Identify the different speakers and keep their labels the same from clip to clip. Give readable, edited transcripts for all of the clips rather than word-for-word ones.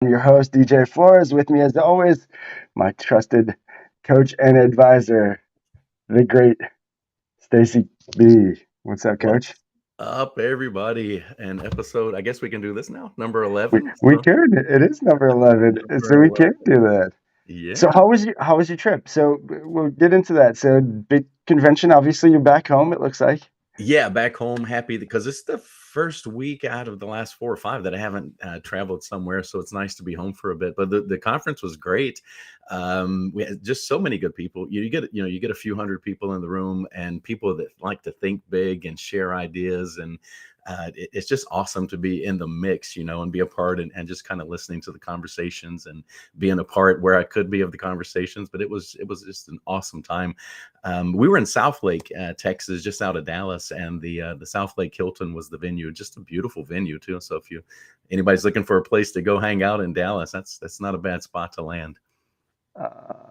Speaker 1: I'm your host, DJ Flores. With me, as always, my trusted coach and advisor, the great Stacey B. What's up,
Speaker 2: What's
Speaker 1: coach?
Speaker 2: up, everybody? An episode, I guess we can do this now, number
Speaker 1: We,
Speaker 2: 11.
Speaker 1: we
Speaker 2: So,
Speaker 1: could. It is number 11,
Speaker 2: number
Speaker 1: so we can
Speaker 2: 11.
Speaker 1: do that. So
Speaker 2: Yeah.
Speaker 1: how was your trip? So we'll get into that. So big convention. Obviously, you're back home. It looks like.
Speaker 2: Yeah, back home, happy because it's the first week out of the last 4 or 5 that I haven't traveled somewhere. So it's nice to be home for a bit. But the conference was great. We had just so many good people. You get a few hundred people in the room and people that like to think big and share ideas. And it's just awesome to be in the mix, and be a part and just kind of listening to the conversations and being a part where I could be of the conversations. But it was just an awesome time. We were in Southlake, Texas, just out of Dallas, and the Southlake Hilton was the venue. Just a beautiful venue too. So if anybody's looking for a place to go hang out in Dallas, that's not a bad spot to land.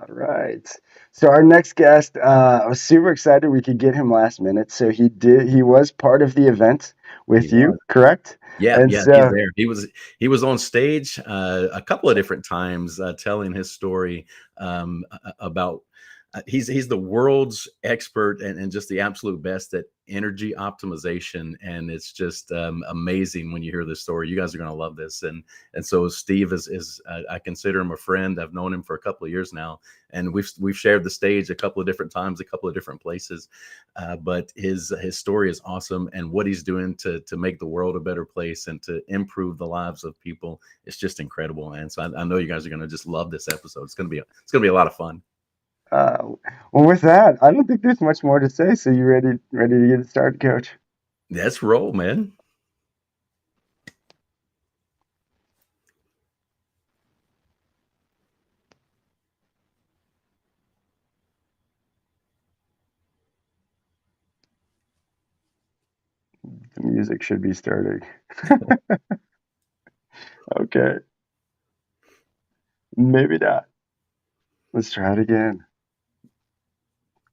Speaker 1: Right. So our next guest, I was super excited we could get him last minute. So he was part of the event
Speaker 2: He
Speaker 1: with you,
Speaker 2: was.
Speaker 1: correct?
Speaker 2: Yeah,
Speaker 1: And
Speaker 2: yeah, he's
Speaker 1: so
Speaker 2: there. He was on stage a couple of different times telling his story about he's the world's expert and just the absolute best at energy optimization, and it's just amazing when you hear this story. You guys are going to love this, and so Steve is I consider him a friend. I've known him for a couple of years now, and we've shared the stage a couple of different times, a couple of different places. But his story is awesome, and what he's doing to make the world a better place and to improve the lives of people, it's just incredible. And so I know you guys are going to just love this episode. It's gonna be a lot of fun.
Speaker 1: Uh, well, with that, I don't think there's much more to say. So you ready to get it started, Coach?
Speaker 2: Let's roll, man.
Speaker 1: The music should be starting. Okay, maybe not. Let's try it again.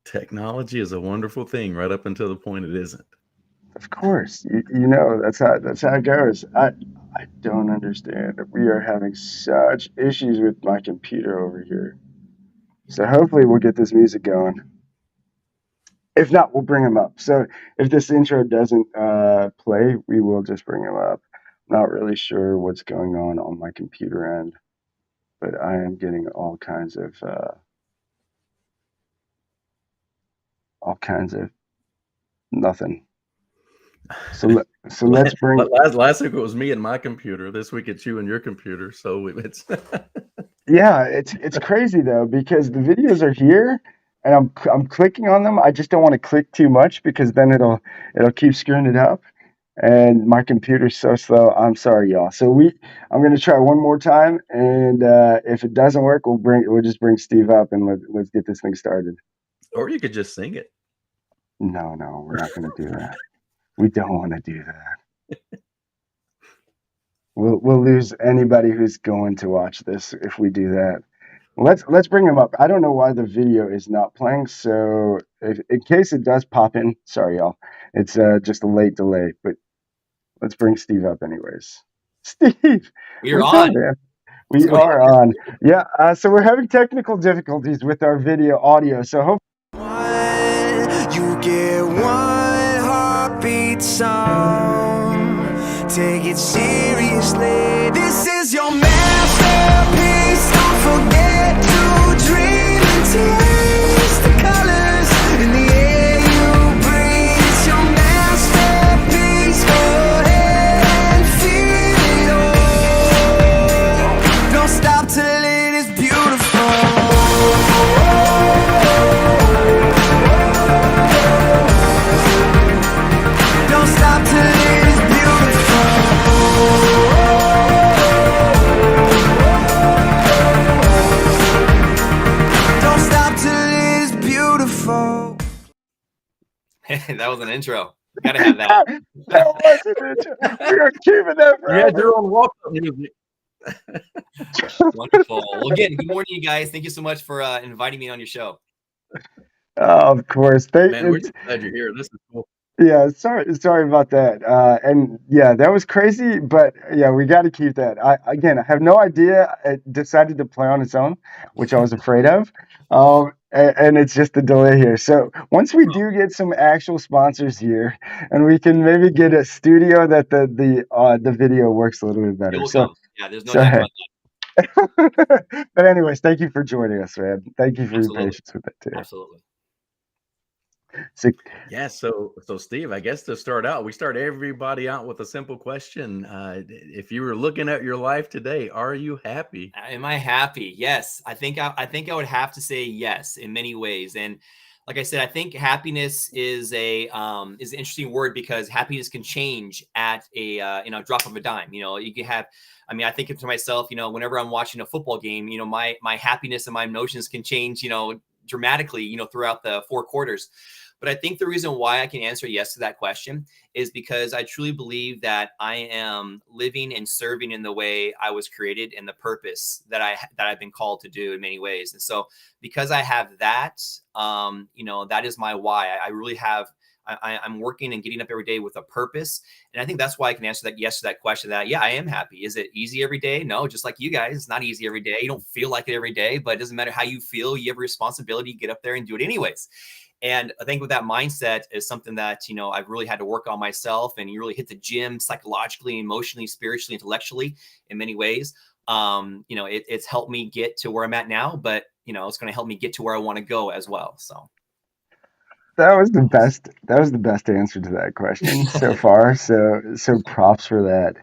Speaker 2: Technology is a wonderful thing right up until the point it isn't.
Speaker 1: Of course, you know that's how it goes. I don't understand. We are having such issues with my computer over here. So hopefully we'll get this music going. If not, we'll bring him up. So if this intro doesn't play, we will just bring him up. Not really sure what's going on my computer end, but I am getting all kinds of nothing. So let's bring.
Speaker 2: Last week it was me and my computer. This week it's you and your computer. So it's
Speaker 1: Yeah, it's crazy though because the videos are here and I'm clicking on them. I just don't want to click too much because then it'll keep screwing it up. And my computer's so slow. I'm sorry, y'all. I'm gonna try one more time, and if it doesn't work, we'll just bring Steve up and let's get this thing started.
Speaker 2: or you could just sing it.
Speaker 1: No, we're not gonna do that. We don't want to do that. We'll lose anybody who's going to watch this if we do that. Let's bring him up. I don't know why the video is not playing, so in case it does pop in, sorry y'all. It's just a late delay, but let's bring Steve up anyways. Steve,
Speaker 3: We're
Speaker 1: what's up,
Speaker 3: on.
Speaker 1: man?
Speaker 3: What's
Speaker 1: We
Speaker 3: going
Speaker 1: are on. Yeah, so we're having technical difficulties with our video audio. So hope
Speaker 4: you get one heartbeat song. Take it seriously. This is your masterpiece. Don't forget to dream and taste the colors in the air you breathe. It's your masterpiece. Go ahead and feel it all. Don't stop till it is beautiful. Don't stop till it is beautiful. Don't stop till it is beautiful.
Speaker 3: That was an intro. Gotta have that.
Speaker 1: that was it. We are keeping that
Speaker 2: You had
Speaker 1: forever.
Speaker 2: your own walk-up music.
Speaker 3: Wonderful. Well, again, good morning, you guys. Thank you so much for inviting me on your show.
Speaker 1: Of course,
Speaker 2: Man, we're just glad you're here. This is cool.
Speaker 1: Yeah, sorry about that. And yeah, that was crazy, but yeah, we got to keep that. I have no idea. It decided to play on its own, which I was afraid of. And it's just a delay here. So once we do get some actual sponsors here, and we can maybe get a studio that the video works a little bit
Speaker 3: It
Speaker 1: better.
Speaker 3: will
Speaker 1: So
Speaker 3: come. Yeah, there's no
Speaker 1: so
Speaker 3: doubt
Speaker 1: hey.
Speaker 3: about that.
Speaker 1: But anyways, thank you for joining us, man. Thank you for your
Speaker 3: Absolutely.
Speaker 1: patience with it too.
Speaker 3: Absolutely.
Speaker 1: So
Speaker 2: Yeah, so Steve, I guess to start out, we start everybody out with a simple question. If you were looking at your life today, are you happy?
Speaker 3: Am I happy? Yes. I think I would have to say yes in many ways. And like I said, I think happiness is an interesting word because happiness can change at a drop of a dime. You know, you can have. I mean, I think to myself, you know, whenever I'm watching a football game, you know, my happiness and my emotions can change, you know, dramatically, you know, throughout the 4 quarters. But I think the reason why I can answer yes to that question is because I truly believe that I am living and serving in the way I was created and the purpose that I've been called to do in many ways. And so because I have that, you know, that is my why. I really have. I'm working and getting up every day with a purpose. And I think that's why I can answer that yes to that question that, yeah, I am happy. Is it easy every day? No, just like you guys, it's not easy every day. You don't feel like it every day, but it doesn't matter how you feel. You have a responsibility to get up there and do it anyways. And I think with that mindset is something that, you know, I've really had to work on myself, and you really hit the gym psychologically, emotionally, spiritually, intellectually in many ways. You know, it's helped me get to where I'm at now, but, you know, it's going to help me get to where I want to go as well. So
Speaker 1: that was the best. That was the best answer to that question so far. So props for that.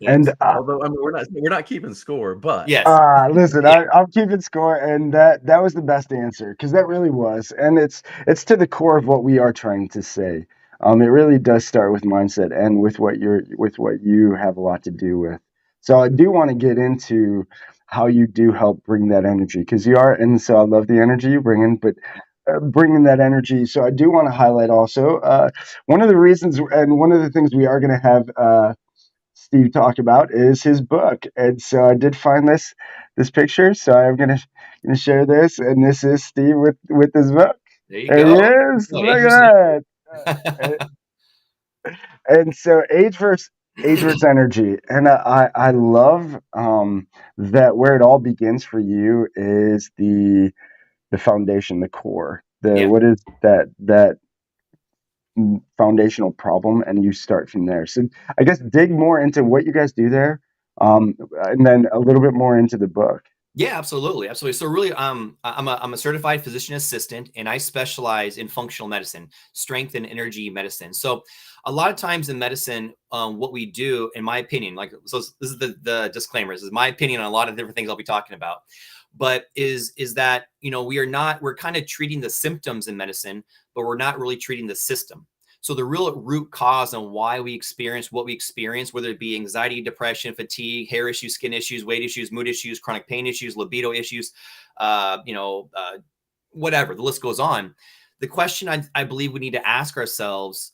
Speaker 1: And
Speaker 3: thanks.
Speaker 2: Although I mean, we're not keeping score, but
Speaker 3: Yes.
Speaker 1: listen,
Speaker 3: Yeah.
Speaker 1: I'm keeping score, and that was the best answer because that really was, and it's to the core of what we are trying to say. It really does start with mindset and with what you have a lot to do with. So I do want to get into how you do help bring that energy because you are, and so I love the energy you bring in, but bringing that energy. So I do want to highlight also one of the reasons and one of the things we are going to have. Steve talked about is his book, and so I did find this picture. So I'm gonna share this, and this is Steve with his book.
Speaker 3: There you
Speaker 1: There he
Speaker 3: go.
Speaker 1: is.
Speaker 3: No,
Speaker 1: Look
Speaker 3: age
Speaker 1: at
Speaker 3: versus
Speaker 1: that. And so age versus energy, and I love that where it all begins for you is the foundation, the core. The
Speaker 3: yeah.
Speaker 1: what is that foundational problem, and you start from there. So I guess dig more into what you guys do there, and then a little bit more into the book.
Speaker 3: Yeah, absolutely, absolutely. So really, I'm a certified physician assistant, and I specialize in functional medicine, strength and energy medicine. So, a lot of times in medicine, what we do, in my opinion, like so, this is the disclaimer. This is my opinion on a lot of different things I'll be talking about. But is that, you know, we're kind of treating the symptoms in medicine, but we're not really treating the system. So the real root cause on why we experience what we experience, whether it be anxiety, depression, fatigue, hair issues, skin issues, weight issues, mood issues, chronic pain issues, libido issues, whatever, the list goes on. The question I believe we need to ask ourselves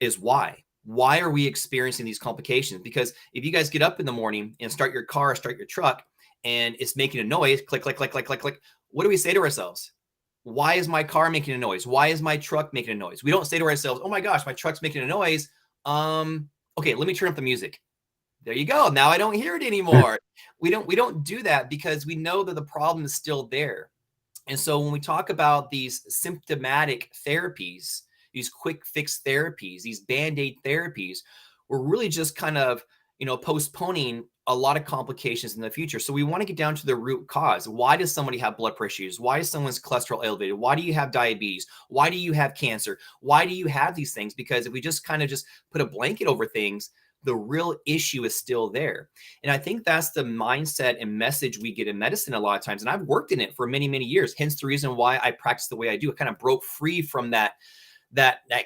Speaker 3: is why? Why are we experiencing these complications? Because if you guys get up in the morning and start your car, start your truck, and it's making a noise, click, click, click, click, click, click, what do we say to ourselves? Why is my car making a noise? Why is my truck making a noise? We don't say to ourselves, oh my gosh, my truck's making a noise. Okay, let me turn up the music. There you go. Now I don't hear it anymore. We don't do that because we know that the problem is still there. And so when we talk about these symptomatic therapies, these quick fix therapies, these band-aid therapies, we're really just kind of, you know, postponing a lot of complications in the future. So we want to get down to the root cause. Why does somebody have blood pressure issues? Why is someone's cholesterol elevated? Why do you have diabetes? Why do you have cancer? Why do you have these things? Because if we just kind of just put a blanket over things, the real issue is still there. And I think that's the mindset and message we get in medicine a lot of times. And I've worked in it for many, many years. Hence the reason why I practice the way I do. I kind of broke free from that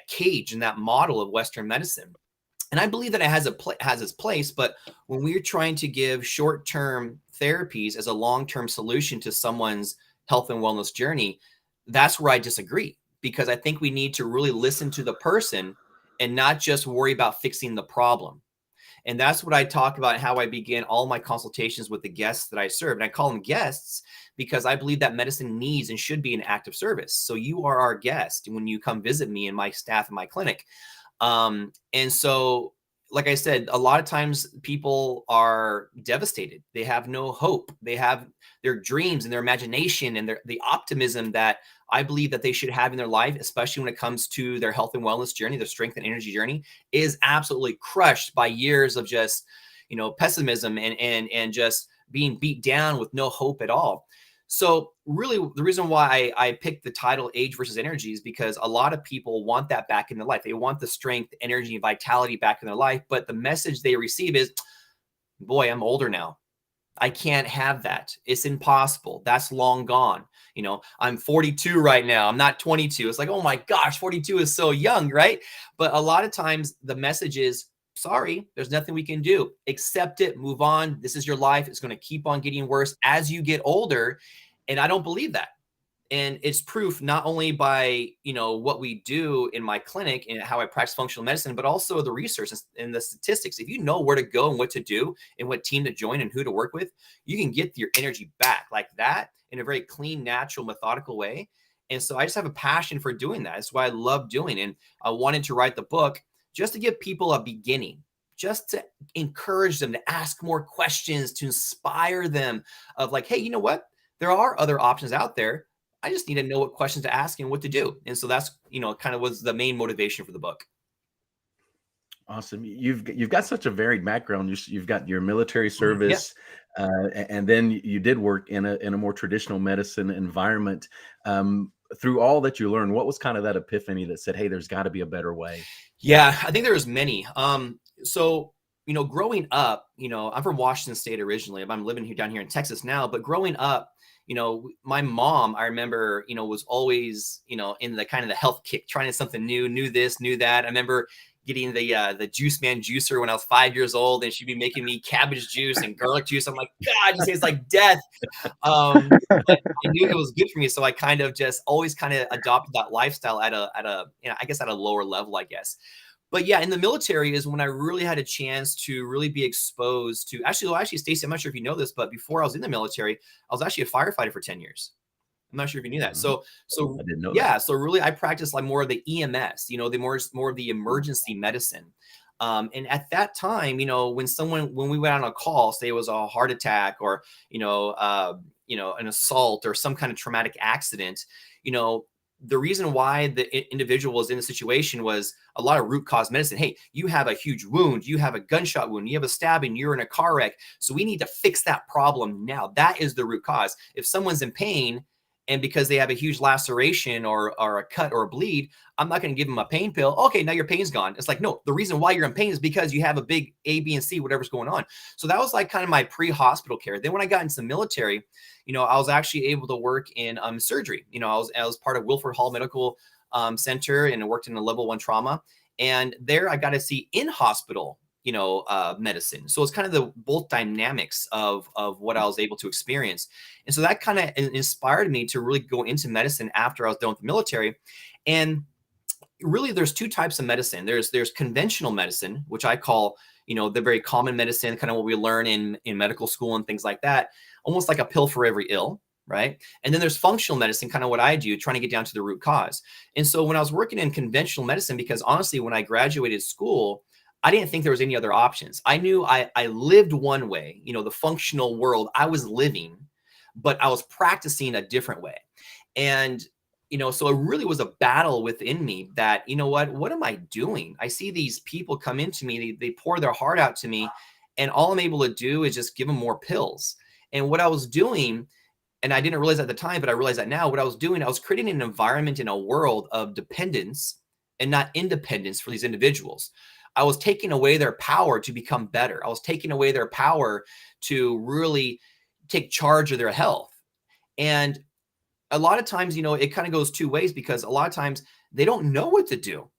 Speaker 3: cage and that model of Western medicine. And I believe that it has its place, but when we're trying to give short-term therapies as a long-term solution to someone's health and wellness journey, that's where I disagree, because I think we need to really listen to the person and not just worry about fixing the problem. And that's what I talk about, how I begin all my consultations with the guests that I serve. And I call them guests because I believe that medicine needs and should be an act of service. So you are our guest when you come visit me and my staff in my clinic. And so, like I said, a lot of times people are devastated. They have no hope. They have their dreams and their imagination and the optimism that I believe that they should have in their life, especially when it comes to their health and wellness journey, their strength and energy journey, is absolutely crushed by years of just, pessimism and just being beat down with no hope at all. So really, the reason why I picked the title Age versus Energy is because a lot of people want that back in their life. They want the strength, energy, and vitality back in their life. But the message they receive is, boy, I'm older now. I can't have that. It's impossible. That's long gone. I'm 42 right now. I'm not 22. It's like, oh my gosh, 42 is so young, right? But a lot of times the message is, sorry, there's nothing we can do. Accept it, move on. This is your life. It's going to keep on getting worse as you get older. And I don't believe that. And it's proof not only by, what we do in my clinic and how I practice functional medicine, but also the research and the statistics. If you know where to go and what to do and what team to join and who to work with, you can get your energy back like that in a very clean, natural, methodical way. And so I just have a passion for doing that. That's what I love doing. And I wanted to write the book just to give people a beginning, just to encourage them to ask more questions, to inspire them of like, hey, you know what? There are other options out there. I just need to know what questions to ask and what to do. And so that's, kind of was the main motivation for the book.
Speaker 2: Awesome. You've got such a varied background. You've got your military service, and then you did work in a more traditional medicine environment. Through all that you learned, what was kind of that epiphany that said, hey, there's got to be a better way?
Speaker 3: Yeah, I think there was many. So, growing up, I'm from Washington State originally. I'm living down here in Texas now, but growing up, my mom, I remember, was always, in the kind of the health kick, trying something new, knew this, knew that. I remember getting the Juice Man juicer when I was 5 years old, and she'd be making me cabbage juice and garlic juice. I'm like, God, you say it's like death. But I knew it was good for me. So I kind of just always kind of adopted that lifestyle at a, I guess at a lower level, I guess. But yeah, in the military is when I really had a chance to really be exposed to actually, Stacey, I'm not sure if you know this, but before I was in the military, I was actually a firefighter for 10 years. I'm not sure if you knew that. So
Speaker 2: I didn't know
Speaker 3: yeah,
Speaker 2: that.
Speaker 3: so really I practiced like more of the EMS, the more of the emergency medicine. And at that time, when we went on a call, say it was a heart attack or, an assault or some kind of traumatic accident, the reason why the individual was in the situation was a lot of root cause medicine. Hey, you have a huge wound, you have a gunshot wound, you have a stabbing, you're in a car wreck. So we need to fix that problem now. That is the root cause. If someone's in pain and because they have a huge laceration or a cut or a bleed, I'm not going to give them a pain pill. Okay, now your pain's gone. It's like, no, the reason why you're in pain is because you have a big A, B, and C, whatever's going on. So that was like kind of my pre-hospital care. Then when I got into the military, I was actually able to work in surgery. I was part of Wilford Hall Medical Center and I worked in a level 1 trauma. And there I got to see in hospital, medicine. So it's kind of the both dynamics of what I was able to experience. And so that kind of inspired me to really go into medicine after I was done with the military. And really there's two types of medicine. There's conventional medicine, which I call, the very common medicine, kind of what we learn in medical school and things like that, almost like a pill for every ill, right? And then there's functional medicine, kind of what I do, trying to get down to the root cause. And so when I was working in conventional medicine, because honestly, when I graduated school, I didn't think there was any other options. I knew I lived one way, the functional world I was living, but I was practicing a different way. And, so it really was a battle within me that, what am I doing? I see these people come into me, they pour their heart out to me, and all I'm able to do is just give them more pills. And what I was doing, and I didn't realize at the time, but I realize that now, what I was doing, I was creating an environment in a world of dependence and not independence for these individuals. I was taking away their power to become better. I was taking away their power to really take charge of their health. And a lot of times, it kind of goes two ways because a lot of times they don't know what to do.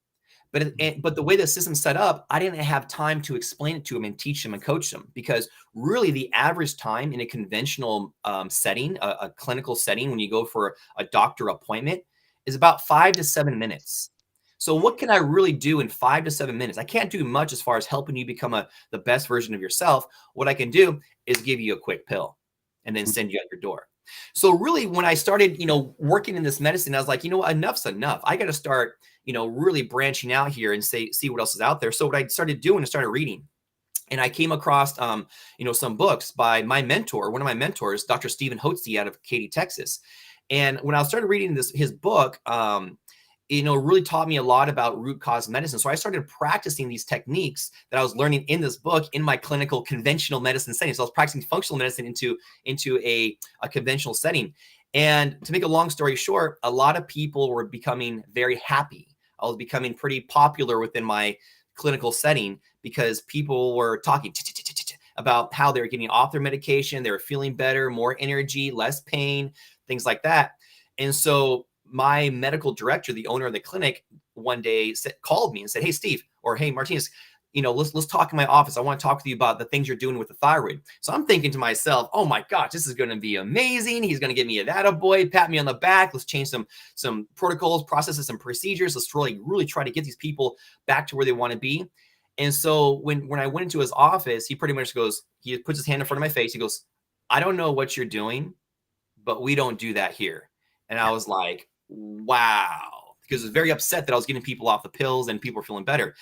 Speaker 3: But the way the system's set up, I didn't have time to explain it to them and teach them and coach them, because really the average time in a conventional setting, a clinical setting, when you go for a doctor appointment, is about 5 to 7 minutes. So what can I really do in 5 to 7 minutes? I can't do much as far as helping you become the best version of yourself. What I can do is give you a quick pill and then send you out your door. So really, when I started, working in this medicine, I was like, enough's enough. I got to start, really branching out here and see what else is out there. So what I started doing is started reading. And I came across, some books by my mentor, one of my mentors, Dr. Stephen Hotze out of Katy, Texas. And when I started reading his book, really taught me a lot about root cause medicine. So I started practicing these techniques that I was learning in this book in my clinical conventional medicine setting. So I was practicing functional medicine into a conventional setting. And to make a long story short, a lot of people were becoming very happy. I was becoming pretty popular within my clinical setting because people were talking about how they were getting off their medication. They were feeling better, more energy, less pain, things like that. And so my medical director, the owner of the clinic, one day called me and said, "Hey, Steve," or "Hey, Martinez, let's talk in my office. I want to talk with you about the things you're doing with the thyroid." So I'm thinking to myself, "Oh my gosh, this is going to be amazing. He's going to give me a attaboy, pat me on the back. Let's change some protocols, processes, and procedures. Let's really try to get these people back to where they want to be." And so when I went into his office, he pretty much he puts his hand in front of my face. He goes, "I don't know what you're doing, but we don't do that here." And I was like, wow, because I was very upset that I was getting people off the pills and people were feeling better.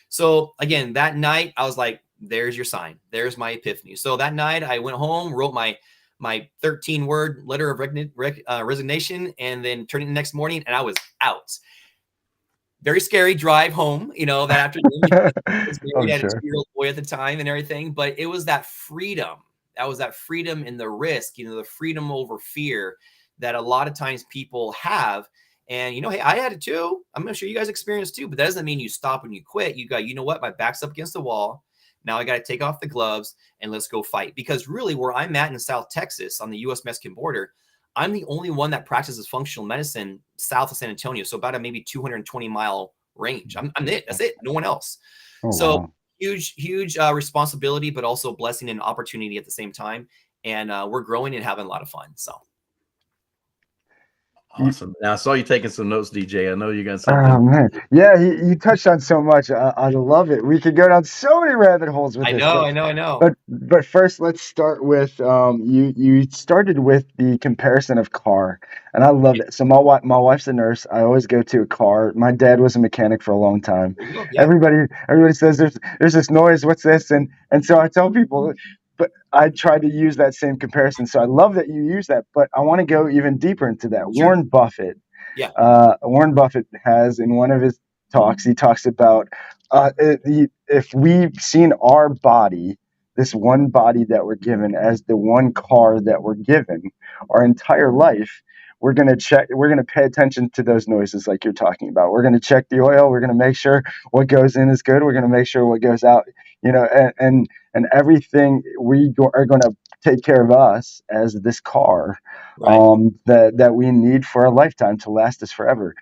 Speaker 3: So again, that night I was like, there's your sign. There's my epiphany. So that night I went home, wrote my 13-word letter of resignation, and then turned it the next morning, and I was out. Very scary drive home, that afternoon. I was married, I had a 2-year-old boy at the time and everything, but it was that freedom. That was that freedom in the risk, the freedom over fear that a lot of times people have. And, hey, I had it too. I'm sure you guys experienced too, but that doesn't mean you stop and you quit. You got, what? My back's up against the wall. Now I got to take off the gloves and let's go fight. Because really where I'm at in South Texas on the U.S.-Mexican border, I'm the only one that practices functional medicine south of San Antonio. So about a maybe 220-mile range. I'm it. That's it. No one else.
Speaker 1: Oh,
Speaker 3: so
Speaker 1: wow.
Speaker 3: huge responsibility, but also blessing and opportunity at the same time. And we're growing and having a lot of fun. So.
Speaker 2: Awesome. Now I saw you taking some notes, DJ. I know you got
Speaker 1: Oh
Speaker 2: something.
Speaker 1: man, yeah, you touched on so much. I love it. We could go down so many rabbit holes with
Speaker 3: I
Speaker 1: this.
Speaker 3: know.
Speaker 1: But first, let's start with you started with the comparison of car, and I love it. So my wife's a nurse. I always go to a car. My dad was a mechanic for a long time.
Speaker 3: Yeah.
Speaker 1: Everybody says there's this noise. What's this? And so I tell people. But I try to use that same comparison. So I love that you use that, but I want to go even deeper into that.
Speaker 3: Sure.
Speaker 1: Warren Buffett has in one of his talks, he talks about if we've seen our body, this one body that we're given as the one car that we're given our entire life, we're going to pay attention to those noises like you're talking about. We're going to check the oil. We're going to make sure what goes in is good. We're going to make sure what goes out, and everything are going to take care of us as this car,
Speaker 3: Right.
Speaker 1: that we need for a lifetime to last us forever.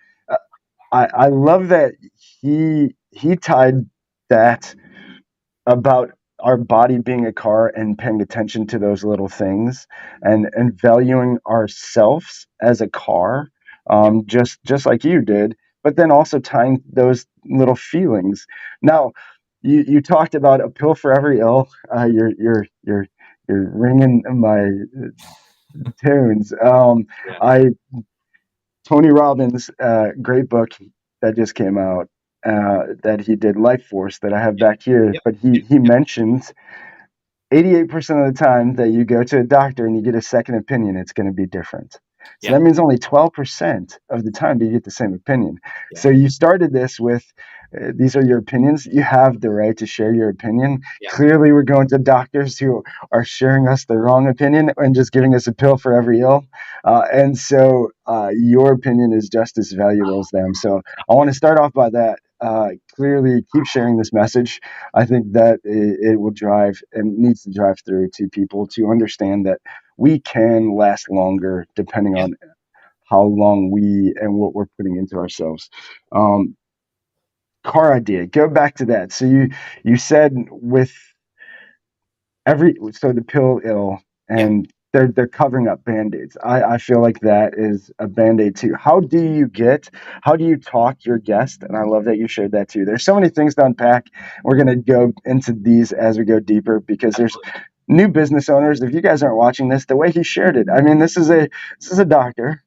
Speaker 1: I love that he tied that about our body being a car and paying attention to those little things and valuing ourselves as a car, just like you did, but then also tying those little feelings. Now, you talked about a pill for every ill. You're ringing my tunes. Tony Robbins, great book that just came out, that he did, Life Force, that I have back here. But he mentions 88% of the time that you go to a doctor and you get a second opinion, it's going to be different. So that means only 12% of the time do you get the same opinion. So you started this with, these are your opinions. You have the right to share your opinion. Clearly, we're going to doctors who are sharing us the wrong opinion and just giving us a pill for every ill. And so your opinion is just as valuable as them. So I want to start off by that. Clearly, keep sharing this message. I think that it will drive and needs to drive through to people to understand that we can last longer depending on how long we and what we're putting into ourselves. Car idea. Go back to that. So you said with so the pill ill and they're covering up band-aids. I feel like that is a band-aid too. How do you talk your guest? And I love that you shared that too. There's so many things to unpack. We're gonna go into these as we go deeper because there's new business owners. If you guys aren't watching this, the way he shared it, I mean, this is a doctor,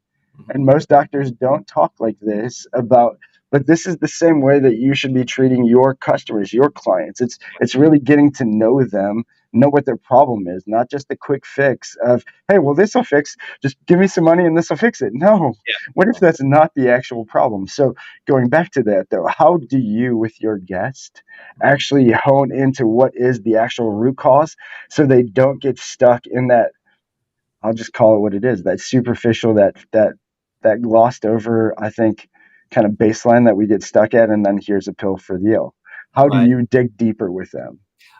Speaker 1: and most doctors don't talk like this about, but this is the same way that you should be treating your customers, your clients. It's really getting to know them, know what their problem is, not just a quick fix of, hey, well, this will fix, just give me some money and this will fix it. No. What if that's not the actual problem? So going back to that though, how do you with your guest actually hone into what is the actual root cause so they don't get stuck in that, I'll just call it what it is, that superficial, that glossed over, I think, kind of baseline that we get stuck at, and then here's a pill for the ill. How do
Speaker 3: Right.
Speaker 1: you dig deeper with them?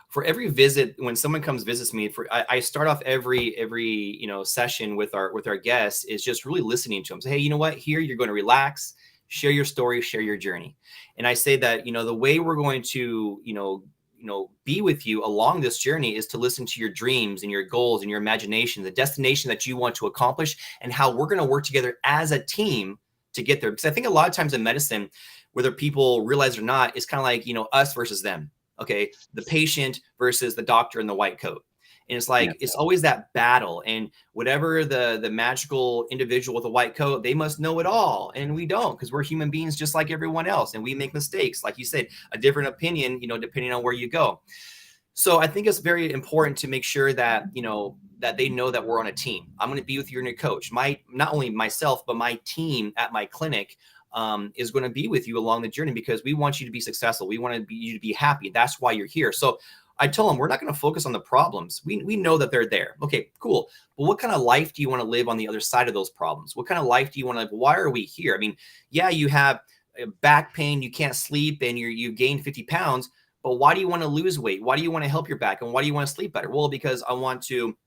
Speaker 3: For every visit, when someone comes visits me, I start off every session with our guests is just really listening to them. Say, hey, you know what? Here you're going to relax, share your story, share your journey. And I say that the way we're going to be with you along this journey is to listen to your dreams and your goals and your imagination, the destination that you want to accomplish, and how we're going to work together as a team to get there. Because I think a lot of times in medicine, whether people realize it or not, it's kind of like us versus them. Okay, the patient versus the doctor in the white coat. And it's like, it's always that battle. And whatever the magical individual with a white coat, they must know it all. And we don't, because we're human beings just like everyone else. And we make mistakes. Like you said, a different opinion, depending on where you go. So I think it's very important to make sure that, that they know that we're on a team. I'm going to be with you and your coach. Not only myself, but my team at my clinic is going to be with you along the journey, because we want you to be successful. We want you to be happy. That's why you're here. So I tell them, we're not going to focus on the problems. We know that they're there. Okay, cool. But what kind of life do you want to live on the other side of those problems? What kind of life do you want to live? Why are we here? I mean, yeah, you have back pain, you can't sleep, and you gained 50 pounds. But why do you want to lose weight? Why do you want to help your back? And why do you want to sleep better? Well, because I want to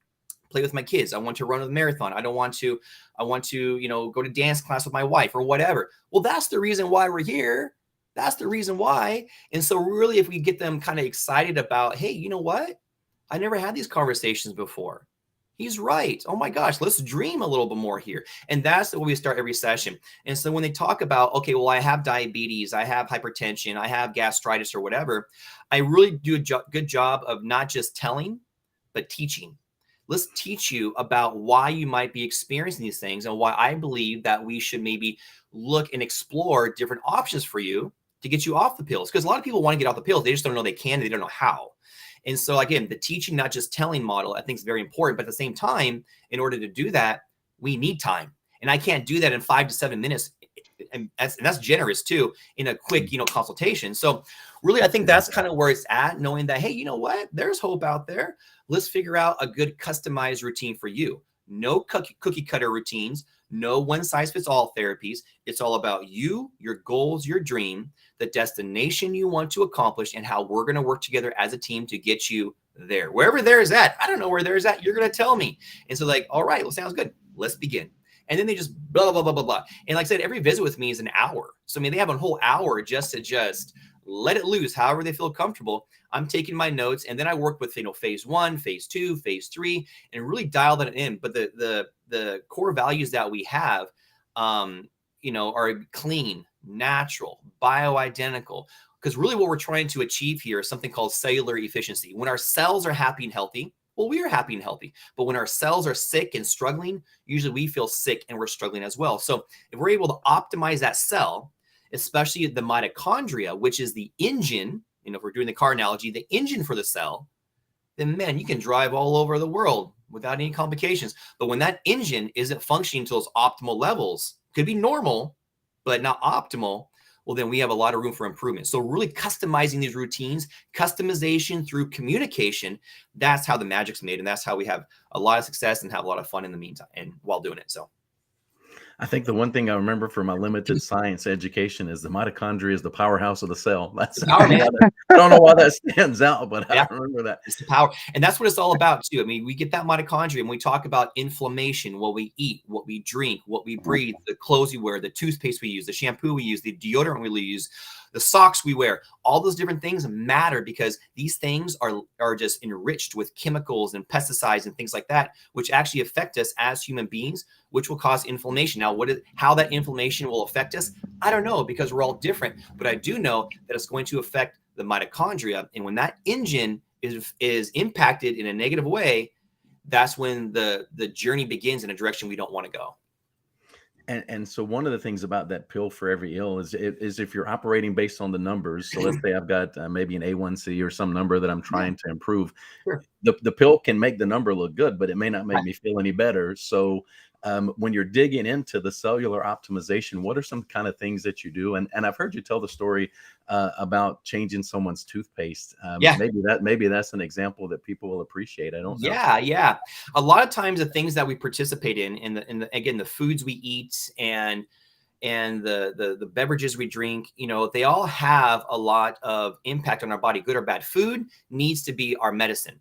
Speaker 3: play with my kids. I want to run a marathon. I want to, go to dance class with my wife or whatever. Well, that's the reason why we're here. That's the reason why. And so really, if we get them kind of excited about, hey, you know what? I never had these conversations before. He's right. Oh my gosh, let's dream a little bit more here. And that's the way we start every session. And so when they talk about, okay, well, I have diabetes, I have hypertension, I have gastritis or whatever, I really do a good job of not just telling, but teaching. Let's teach you about why you might be experiencing these things and why I believe that we should maybe look and explore different options for you to get you off the pills. Because a lot of people want to get off the pills. They just don't know they can. They don't know how. And so again, the teaching, not just telling model, I think is very important. But at the same time, in order to do that, we need time. And I can't do that in 5 to 7 minutes. And that's generous too, in a quick, consultation. So really, I think that's kind of where it's at, knowing that, hey, you know what? There's hope out there. Let's figure out a good customized routine for you. No cookie cutter routines, no one size fits all therapies. It's all about you, your goals, your dream, the destination you want to accomplish, and how we're going to work together as a team to get you there. Wherever there is at, I don't know where there is at. You're going to tell me. And so like, all right, well, sounds good. Let's begin. And then they just blah, blah, blah, blah, blah. And like I said, every visit with me is an hour. So, I mean, they have a whole hour just to let it loose, however they feel comfortable. I'm taking my notes, and then I work with, phase 1, phase 2, phase 3, and really dial that in. But the core values that we have, are clean, natural, bioidentical. Because really what we're trying to achieve here is something called cellular efficiency. When our cells are happy and healthy, well, we are happy and healthy. But when our cells are sick and struggling, usually we feel sick and we're struggling as well. So if we're able to optimize that cell, especially the mitochondria, which is the engine, if we're doing the car analogy, the engine for the cell, then man, you can drive all over the world without any complications. But when that engine isn't functioning to those optimal levels, could be normal, but not optimal, well, then we have a lot of room for improvement. So really customizing these routines, customization through communication, that's how the magic's made. And that's how we have a lot of success and have a lot of fun in the meantime and while doing it. So
Speaker 2: I think the one thing I remember from my limited science education is the mitochondria is the powerhouse of the cell. That's,
Speaker 3: The power, man.
Speaker 2: I don't know why that stands out, but
Speaker 3: Yeah.
Speaker 2: I remember that.
Speaker 3: It's the power. And that's what it's all about too. I mean, we get that mitochondria and we talk about inflammation, what we eat, what we drink, what we breathe, the clothes we wear, the toothpaste we use, the shampoo we use, the deodorant we use, the socks we wear. All those different things matter because these things are just enriched with chemicals and pesticides and things like that, which actually affect us as human beings, which will cause inflammation. Now, how that inflammation will affect us, I don't know, because we're all different, but I do know that it's going to affect the mitochondria. And when that engine is impacted in a negative way, that's when the journey begins in a direction we don't want to go.
Speaker 2: And so one of the things about that pill for every ill is if you're operating based on the numbers. So let's say I've got maybe an A1C or some number that I'm trying to improve.
Speaker 3: Sure.
Speaker 2: The pill can make the number look good, but it may not make me feel any better. So when you're digging into the cellular optimization, what are some kind of things that you do? And I've heard you tell the story about changing someone's toothpaste. Maybe that's an example that people will appreciate. I don't know.
Speaker 3: Yeah. A lot of times the things that we participate in again, the foods we eat and the beverages we drink, they all have a lot of impact on our body, good or bad. Food needs to be our medicine,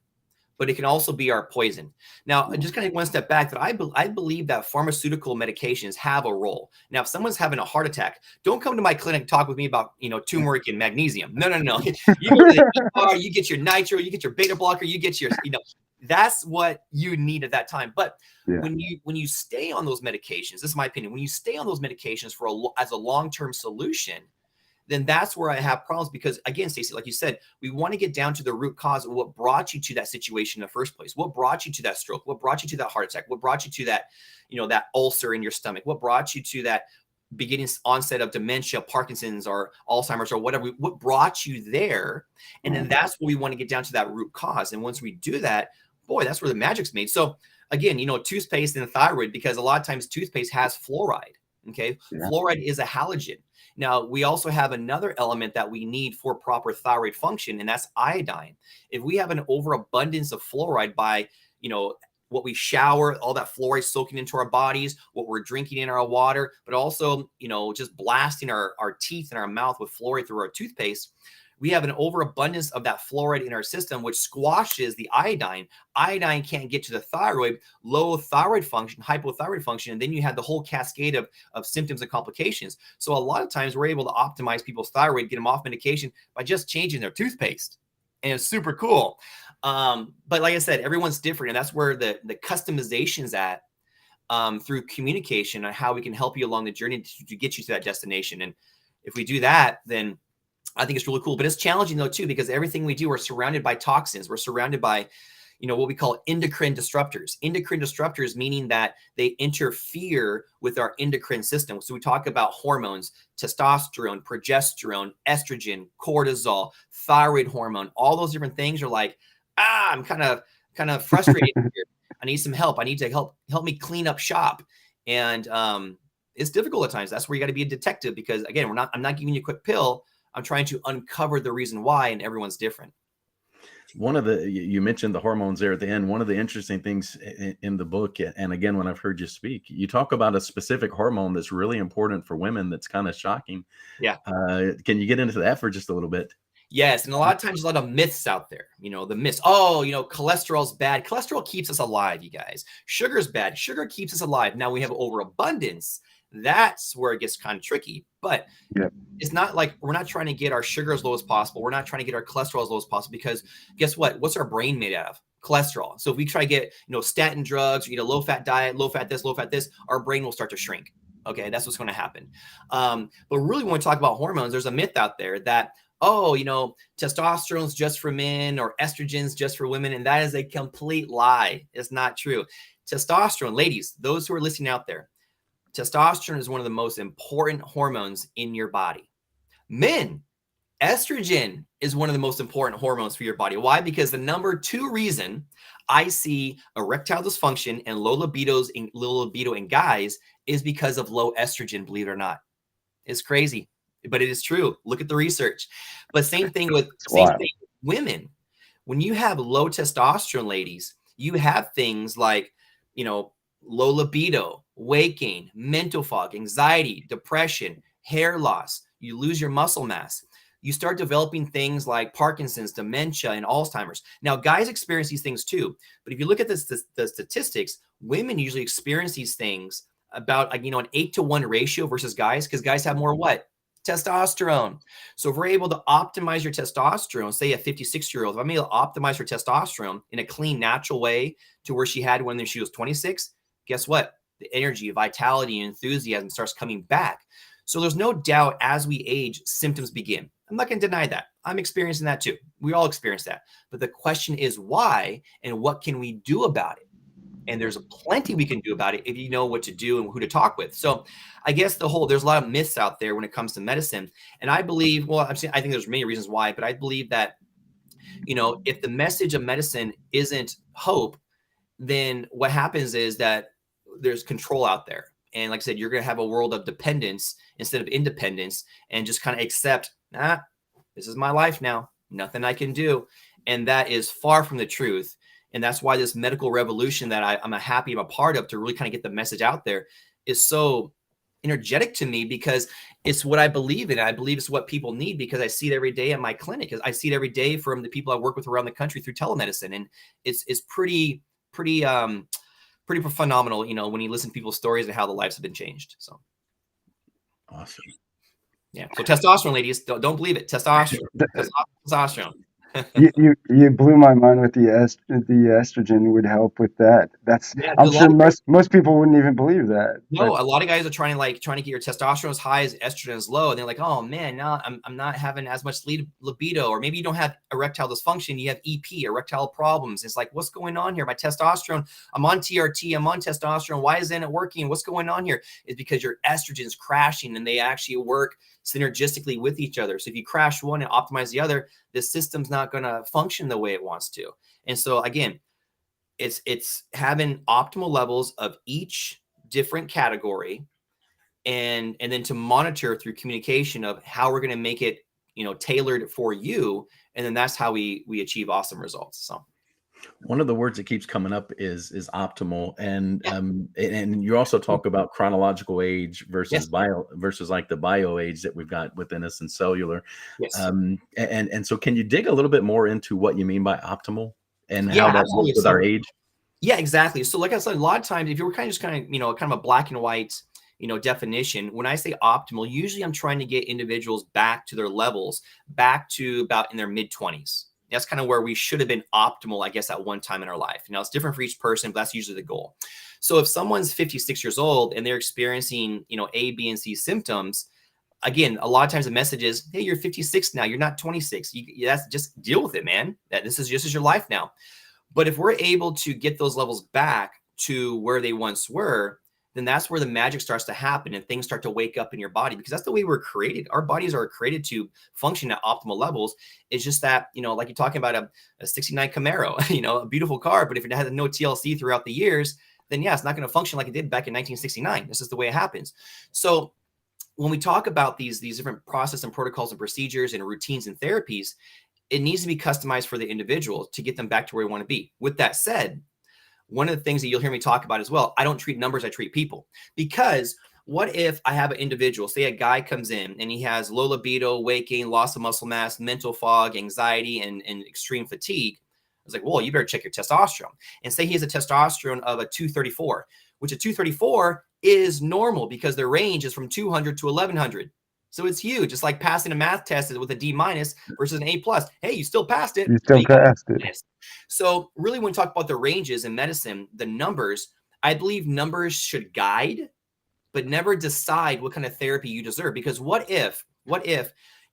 Speaker 3: but it can also be our poison. Now, just kind of one step back, that I believe that pharmaceutical medications have a role. Now, if someone's having a heart attack, don't come to my clinic and talk with me about, turmeric and magnesium. No. You go to the ER, you get your nitro, you get your beta blocker, you get your, that's what you need at that time. But when you stay on those medications, this is my opinion, when you stay on those medications as a long-term solution, then that's where I have problems because, again, Stacey, like you said, we want to get down to the root cause of what brought you to that situation in the first place. What brought you to that stroke? What brought you to that heart attack? What brought you to that, that ulcer in your stomach? What brought you to that beginning onset of dementia, Parkinson's, or Alzheimer's, or whatever? What brought you there? And then that's what we want to get down to, that root cause. And once we do that, boy, that's where the magic's made. So again, toothpaste and thyroid, because a lot of times toothpaste has fluoride. Okay. Yeah. Fluoride is a halogen. Now, we also have another element that we need for proper thyroid function, and that's iodine. If we have an overabundance of fluoride by, what we shower, all that fluoride soaking into our bodies, what we're drinking in our water, but also, just blasting our teeth and our mouth with fluoride through our toothpaste, we have an overabundance of that fluoride in our system, which squashes the iodine. Iodine can't get to the thyroid, low thyroid function, hypothyroid function, and then you have the whole cascade of symptoms and complications. So a lot of times we're able to optimize people's thyroid, get them off medication by just changing their toothpaste. And it's super cool. But like I said, everyone's different. And that's where the customization's at through communication on how we can help you along the journey to get you to that destination. And if we do that, then I think it's really cool, but it's challenging though too, because everything we do, we're surrounded by toxins. We're surrounded by, what we call endocrine disruptors. Endocrine disruptors, meaning that they interfere with our endocrine system. So we talk about hormones, testosterone, progesterone, estrogen, cortisol, thyroid hormone. All those different things are like, I'm kind of frustrated here. I need some help. I need to help me clean up shop. And it's difficult at times. That's where you got to be a detective, because again, I'm not giving you a quick pill. I'm trying to uncover the reason why, and everyone's different.
Speaker 2: You mentioned the hormones there at the end. One of the interesting things in the book, and again, when I've heard you speak, you talk about a specific hormone that's really important for women. That's kind of shocking.
Speaker 3: Yeah.
Speaker 2: Can you get into that for just a little bit?
Speaker 3: Yes. And a lot of times, a lot of myths out there, the myths. Oh, cholesterol's bad. Cholesterol keeps us alive, you guys. Sugar's bad. Sugar keeps us alive. Now we have overabundance. That's where it gets kind of tricky, but it's not like we're not trying to get our sugar as low as possible. We're not trying to get our cholesterol as low as possible, because guess what? What's our brain made out of? Cholesterol. So if we try to get, statin drugs, or low fat diet, low fat this, our brain will start to shrink. Okay. That's what's going to happen. But really, when we talk about hormones, there's a myth out there that, testosterone's just for men or estrogen's just for women. And that is a complete lie. It's not true. Testosterone, ladies, those who are listening out there, testosterone is one of the most important hormones in your body. Men, estrogen is one of the most important hormones for your body. Why? Because the number 2 reason I see erectile dysfunction and low libido in guys is because of low estrogen, believe it or not. It's crazy, but it is true. Look at the research. But same thing with women. When you have low testosterone, ladies, you have things like, low libido, weight gain, mental fog, anxiety, depression, hair loss. You lose your muscle mass. You start developing things like Parkinson's, dementia, and Alzheimer's. Now, guys experience these things too. But if you look at the statistics, women usually experience these things about an 8-to-1 ratio versus guys, because guys have more what? Testosterone. So if we're able to optimize your testosterone, say a 56-year-old, if I'm able to optimize her testosterone in a clean, natural way to where she had when she was 26, guess what? The energy, vitality, and enthusiasm starts coming back. So there's no doubt as we age, symptoms begin. I'm not going to deny that. I'm experiencing that too. We all experience that. But the question is why and what can we do about it? And there's plenty we can do about it if you know what to do and who to talk with. So I guess there's a lot of myths out there when it comes to medicine. And I believe, I think there's many reasons why, but I believe that, if the message of medicine isn't hope, then what happens is that there's control out there. And like I said, you're going to have a world of dependence instead of independence, and just kind of accept, this is my life now, nothing I can do. And that is far from the truth. And that's why this medical revolution that I'm happy I'm a part of, to really kind of get the message out there, is so energetic to me, because it's what I believe in. I believe it's what people need, because I see it every day at my clinic. I see it every day from the people I work with around the country through telemedicine. And it's pretty phenomenal, when you listen to people's stories and how the lives have been changed. So
Speaker 2: awesome.
Speaker 3: Yeah. So testosterone, ladies, don't believe it. Testosterone.
Speaker 1: you blew my mind with the estrogen would help with that. I'm sure most people wouldn't even believe that.
Speaker 3: No, a lot of guys are trying to get your testosterone as high as estrogen is low, and they're like, oh man, now I'm not having as much libido, or maybe you don't have erectile dysfunction, you have EP, erectile problems. It's like, what's going on here? My testosterone, I'm on TRT, I'm on testosterone. Why isn't it working? What's going on here? It's because your estrogen is crashing, and they actually work synergistically with each other. So if you crash one and optimize the other, the system's not going to function the way it wants to. And so again, it's having optimal levels of each different category, and then to monitor through communication of how we're going to make it, tailored for you. And then that's how we achieve awesome results. So
Speaker 2: one of the words that keeps coming up is optimal, and you also talk about chronological age versus versus like the bio age that we've got within us in cellular.
Speaker 3: Yes.
Speaker 2: And so can you dig a little bit more into what you mean by optimal and how that works with our age?
Speaker 3: Yeah, exactly. So like I said, a lot of times, if you were kind of a black and white, definition, when I say optimal, usually I'm trying to get individuals back to their levels, back to about in their mid-20s. That's kind of where we should have been optimal, I guess, at one time in our life. Now, it's different for each person, but that's usually the goal. So if someone's 56 years old and they're experiencing, A, B, and C symptoms, again, a lot of times the message is, hey, you're 56 now. You're not 26. That's just deal with it, man. This is your life now. But if we're able to get those levels back to where they once were, then that's where the magic starts to happen and things start to wake up in your body, because that's the way we're created. Our bodies are created to function at optimal levels. It's just that, like you're talking about a 69 Camaro, a beautiful car, but if it has no TLC throughout the years, then yeah, it's not going to function like it did back in 1969. This is the way it happens. So when we talk about these different process and protocols and procedures and routines and therapies, it needs to be customized for the individual to get them back to where we want to be. With that said, one of the things that you'll hear me talk about as well, I don't treat numbers, I treat people. Because what if I have an individual, say a guy comes in and he has low libido, weight gain, loss of muscle mass, mental fog, anxiety, and extreme fatigue. I was like, well, you better check your testosterone. And say he has a testosterone of a 234, which a 234 is normal because their range is from 200 to 1100. So it's huge. It's like passing a math test with a D- versus an A+. Hey, you still passed it.
Speaker 1: You still passed it.
Speaker 3: So really, when we talk about the ranges in medicine, the numbers, I believe numbers should guide, but never decide what kind of therapy you deserve. Because what if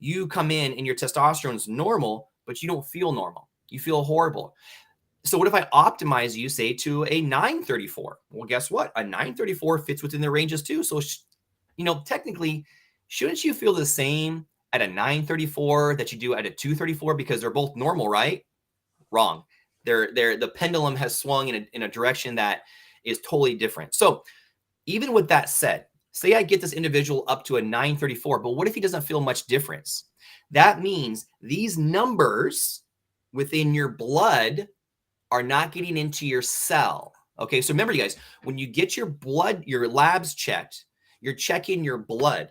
Speaker 3: you come in and your testosterone is normal, but you don't feel normal? You feel horrible. So what if I optimize you, say, to a 934? Well, guess what? A 934 fits within the ranges too. So, technically, shouldn't you feel the same at a 934 that you do at a 234 because they're both normal, right? Wrong. The pendulum has swung in a direction that is totally different. So even with that said, say I get this individual up to a 934, but what if he doesn't feel much difference? That means these numbers within your blood are not getting into your cell. Okay, so remember, you guys, when you get your labs checked, you're checking your blood.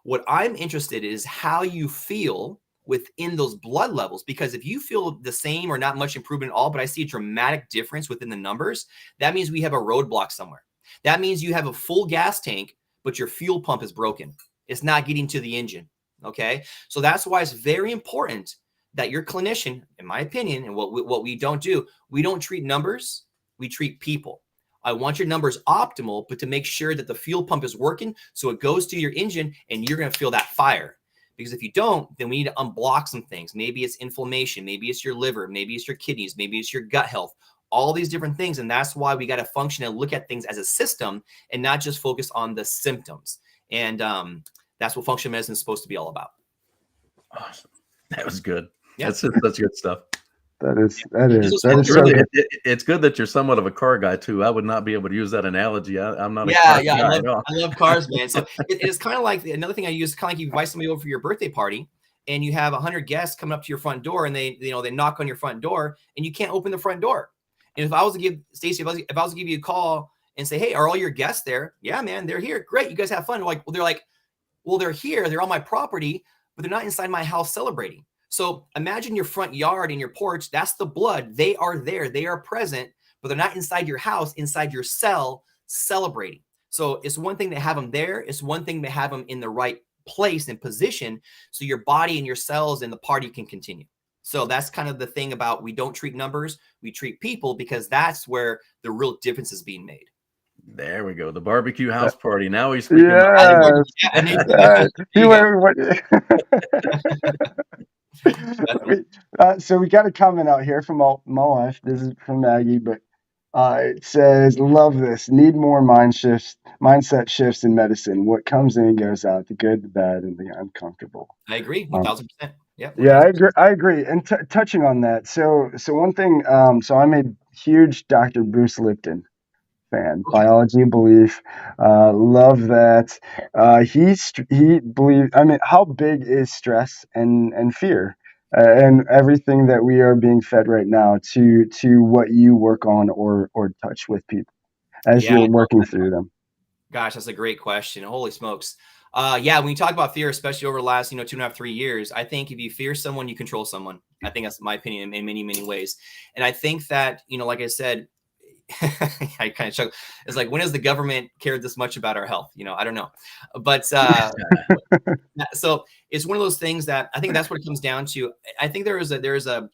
Speaker 3: What I'm interested in is how you feel within those blood levels, because if you feel the same or not much improvement at all, but I see a dramatic difference within the numbers, that means we have a roadblock somewhere. That means you have a full gas tank, but your fuel pump is broken. It's not getting to the engine. Okay, so that's why it's very important that your clinician, in my opinion, and what we don't do, we don't treat numbers, we treat people. I want your numbers optimal, but to make sure that the fuel pump is working so it goes to your engine and you're going to feel that fire. Because if you don't, then we need to unblock some things. Maybe it's inflammation, maybe it's your liver, maybe it's your kidneys, maybe it's your gut health, all these different things. And that's why we got to function and look at things as a system and not just focus on the symptoms. And that's what functional medicine is supposed to be all about.
Speaker 2: Awesome. That was good.
Speaker 3: Yeah.
Speaker 2: That's good stuff.
Speaker 1: That is
Speaker 2: Really, it's good that you're somewhat of a car guy too. I would not be able to use that analogy. I'm not a car guy at all.
Speaker 3: I love cars, man. So it's kind of like another thing I use, kind of like you invite somebody over for your birthday party and you have 100 guests coming up to your front door and they knock on your front door and you can't open the front door. And if I was to give Stacey, if I was to give you a call and say, hey, are all your guests there? Yeah, man, they're here. Great. You guys have fun. They're here. They're on my property, but they're not inside my house celebrating. So imagine your front yard and your porch. That's the blood. They are there. They are present, but they're not inside your house, inside your cell celebrating. So it's one thing to have them there. It's one thing to have them in the right place and position so your body and your cells and the party can continue. So that's kind of the thing about we don't treat numbers. We treat people, because that's where the real difference is being made.
Speaker 2: There we go. The barbecue house party. Now he's speaking.
Speaker 1: So we got a comment out here from my wife. This is from Maggie, but it says, love this. Need more mindset shifts in medicine. What comes in goes out, the good, the bad, and the uncomfortable.
Speaker 3: I agree, 1000%.
Speaker 1: Yeah, I agree. And touching on that, so one thing, so I'm a huge Dr. Bruce Lipton fan. Biology belief, love that. He believes. I mean, how big is stress and fear, and everything that we are being fed right now to what you work on or touch with people as you're working through them?
Speaker 3: Gosh, that's a great question. Holy smokes. When you talk about fear, especially over the last 2.5, 3 years, I think if you fear someone, you control someone. I think that's my opinion in many, many ways. And I think that, like I said, I kind of chuckle. It's like, when has the government cared this much about our health? I don't know. But so it's one of those things that I think that's what it comes down to. I think there is a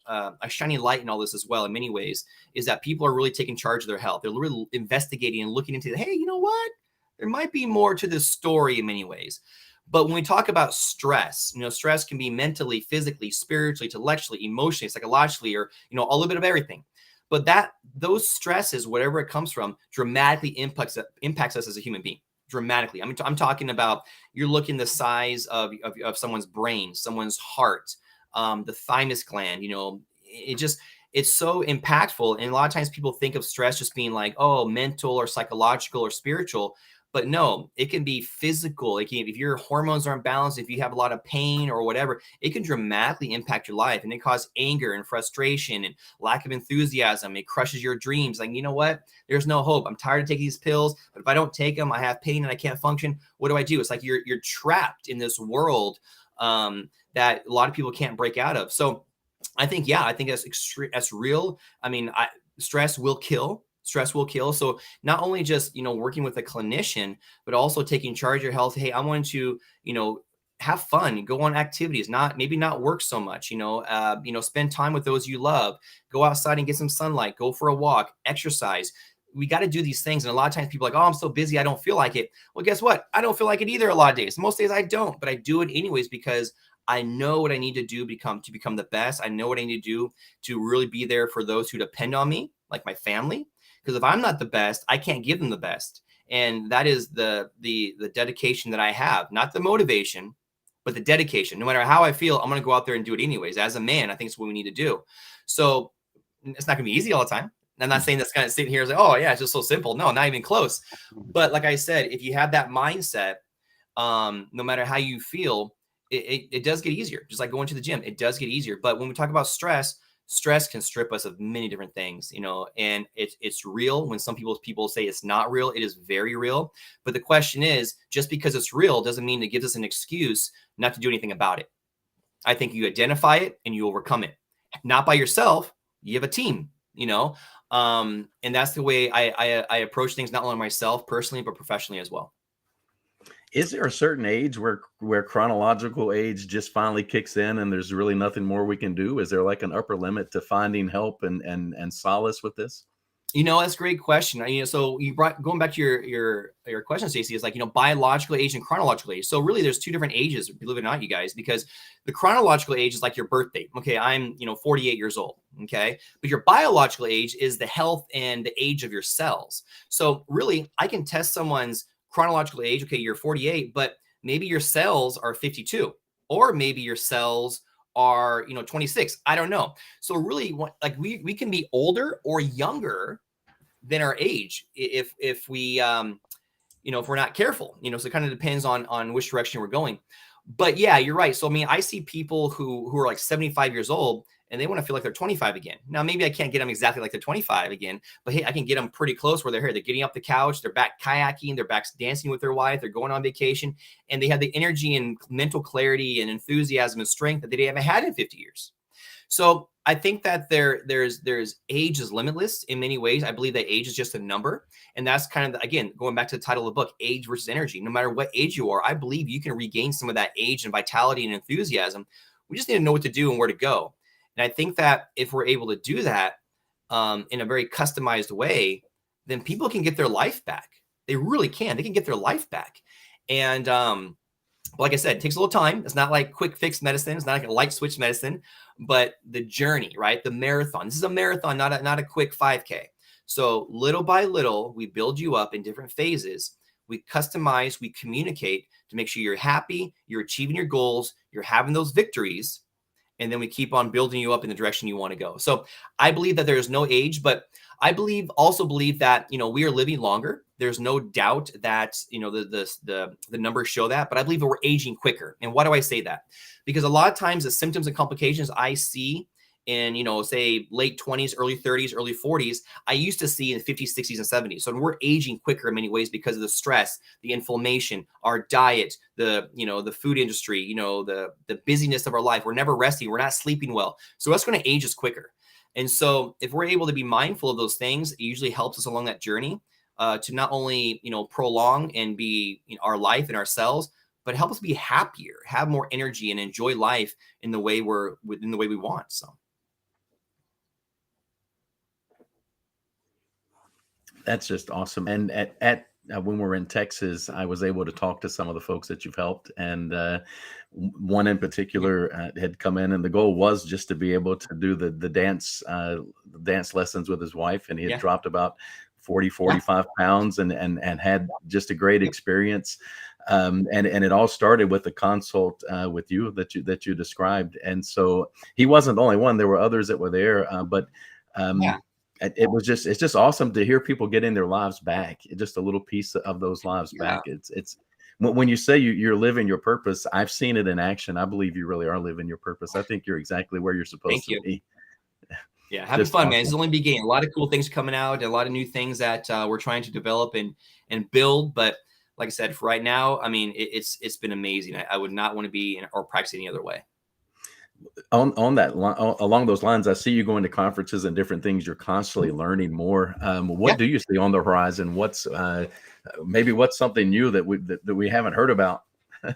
Speaker 3: shining light in all this as well. In many ways, is that people are really taking charge of their health. They're really investigating and looking into, hey, you know what? There might be more to this story in many ways. But when we talk about stress, stress can be mentally, physically, spiritually, intellectually, emotionally, psychologically, or a little bit of everything. But those stresses, whatever it comes from, dramatically impacts us as a human being. Dramatically. I mean, I'm talking about, you're looking the size of someone's brain, someone's heart, the thymus gland. It's so impactful. And a lot of times people think of stress just being like, oh, mental or psychological or spiritual. But no, it can be physical. If your hormones aren't balanced, if you have a lot of pain or whatever, it can dramatically impact your life, and it causes anger and frustration and lack of enthusiasm. It crushes your dreams. Like, you know what? There's no hope. I'm tired of taking these pills, but if I don't take them, I have pain and I can't function. What do I do? It's like you're trapped in this world that a lot of people can't break out of. So I think that's real. I mean, stress will kill. Stress will kill. So not only just, working with a clinician, but also taking charge of your health. Hey, I want to, have fun, go on activities, maybe not work so much, spend time with those you love, go outside and get some sunlight, go for a walk, exercise. We got to do these things. And a lot of times people are like, oh, I'm so busy, I don't feel like it. Well, guess what? I don't feel like it either a lot of days. Most days I don't, but I do it anyways, because I know what I need to do to become the best. I know what I need to do to really be there for those who depend on me, like my family. Because if I'm not the best, I can't give them the best. And that is the dedication that I have, not the motivation, but the dedication. No matter how I feel, I'm going to go out there and do it anyways. As a man, I think it's what we need to do. So it's not going to be easy all the time. I'm not saying that's kind of sitting here as like, oh yeah, it's just so simple. No, not even close. But like I said, if you have that mindset, no matter how you feel, it does get easier. Just like going to the gym, it does get easier. But when we talk about stress stress can strip us of many different things, and it's real. When some people say it's not real, it is very real. But the question is, just because it's real doesn't mean it gives us an excuse not to do anything about it. I think you identify it and you overcome it, not by yourself. You have a team, and that's the way I approach things, not only myself personally, but professionally as well.
Speaker 2: Is there a certain age where chronological age just finally kicks in and there's really nothing more we can do? Is there like an upper limit to finding help and solace with this?
Speaker 3: That's a great question. So going back to your question, Stacey, is like, biological age and chronological age. So really there's two different ages, believe it or not, you guys, because the chronological age is like your birth date. Okay. I'm, 48 years old. Okay. But your biological age is the health and the age of your cells. So really I can test someone's chronological age. Okay. You're 48, but maybe your cells are 52, or maybe your cells are 26. I don't know. So really, we can be older or younger than our age if we if we're not careful. So it kind of depends on which direction we're going. But yeah, you're right. So I mean, I see people who are like 75 years old and they want to feel like they're 25 again. Now, maybe I can't get them exactly like they're 25 again, but hey, I can get them pretty close where they're here. They're getting up the couch, they're back kayaking, they're back dancing with their wife, they're going on vacation, and they have the energy and mental clarity and enthusiasm and strength that they haven't had in 50 years. So I think that there's age is limitless in many ways. I believe that age is just a number. And that's kind of, again, going back to the title of the book, Age versus Energy. No matter what age you are, I believe you can regain some of that age and vitality and enthusiasm. We just need to know what to do and where to go. And I think that if we're able to do that in a very customized way, then people can get their life back. They really can. They can get their life back. And like I said, it takes a little time. It's not like quick fix medicine. It's not like a light switch medicine, but the journey, right? The marathon. This is a marathon, not a quick 5K. So little by little, we build you up in different phases. We customize, we communicate to make sure you're happy, you're achieving your goals, you're having those victories, and then we keep on building you up in the direction you want to go. So I believe that there is no age, but I also believe that, we are living longer. There's no doubt that, the numbers show that, but I believe that we're aging quicker. And why do I say that? Because a lot of times the symptoms and complications I see in, say late 20s, early 30s, early 40s, I used to see in 50s, 60s, and 70s. So we're aging quicker in many ways because of the stress, the inflammation, our diet, the food industry, the busyness of our life. We're never resting. We're not sleeping well. So that's going to age us quicker. And so if we're able to be mindful of those things, it usually helps us along that journey to not only, prolong and be our life and ourselves, but help us be happier, have more energy, and enjoy life in the way we want. So.
Speaker 2: That's just awesome. And at when we're in Texas, I was able to talk to some of the folks that you've helped, and one in particular had come in, and the goal was just to be able to do the dance lessons with his wife, and he had dropped about 45 pounds, and had just a great experience. And it all started with a consult with you that you described, and so he wasn't the only one. There were others that were there, but. It's just awesome to hear people getting their lives back, just a little piece of those lives back. It's when you say you're living your purpose, I've seen it in action. I believe you really are living your purpose. I think you're exactly where you're supposed to be.
Speaker 3: Yeah, having fun, awesome, man. It's only beginning. A lot of cool things coming out, a lot of new things that we're trying to develop and build. But like I said, for right now, I mean, it's been amazing. I would not want to be or practice any other way.
Speaker 2: On that along those lines, I see you going to conferences and different things. You're constantly learning more. What do you see on the horizon? What's something new that we haven't heard about?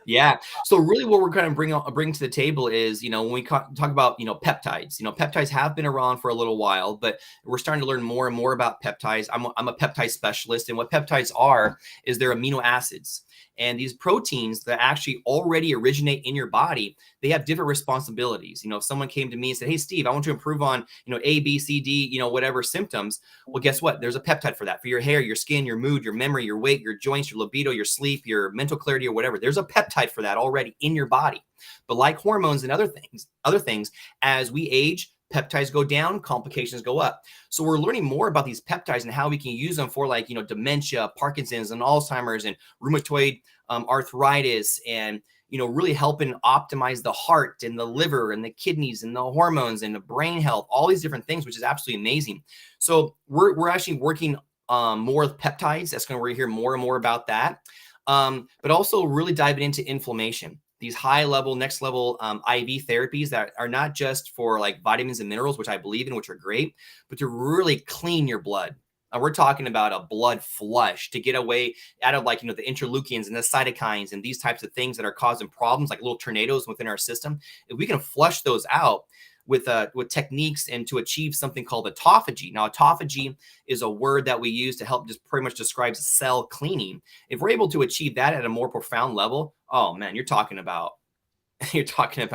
Speaker 3: Yeah. So really what we're going to bring to the table is, when we talk about, peptides, peptides have been around for a little while, but we're starting to learn more and more about peptides. I'm a peptide specialist, and what peptides are is they're amino acids. And these proteins that actually already originate in your body, they have different responsibilities. If someone came to me and said, "Hey, Steve, I want to improve on, A, B, C, D, whatever symptoms." Well, guess what? There's a peptide for that, for your hair, your skin, your mood, your memory, your weight, your joints, your libido, your sleep, your mental clarity, or whatever. There's a peptide for that already in your body. But like hormones and other things, as we age, Peptides go down, complications go up. So we're learning more about these peptides and how we can use them for, like, dementia, Parkinson's, and Alzheimer's, and rheumatoid arthritis, and really helping optimize the heart and the liver and the kidneys and the hormones and the brain health, all these different things, which is absolutely amazing. So we're actually working more with peptides. That's going to, we're going to hear more and more about that. But also really diving into inflammation, these high level, next level IV therapies that are not just for like vitamins and minerals, which I believe in, which are great, but to really clean your blood. We're talking about a blood flush to get away out of, like, the interleukins and the cytokines and these types of things that are causing problems, like little tornadoes within our system. If we can flush those out with techniques and to achieve something called autophagy. Now, autophagy is a word that we use to help just pretty much describes cell cleaning. If we're able to achieve that at a more profound level, oh man, you're talking about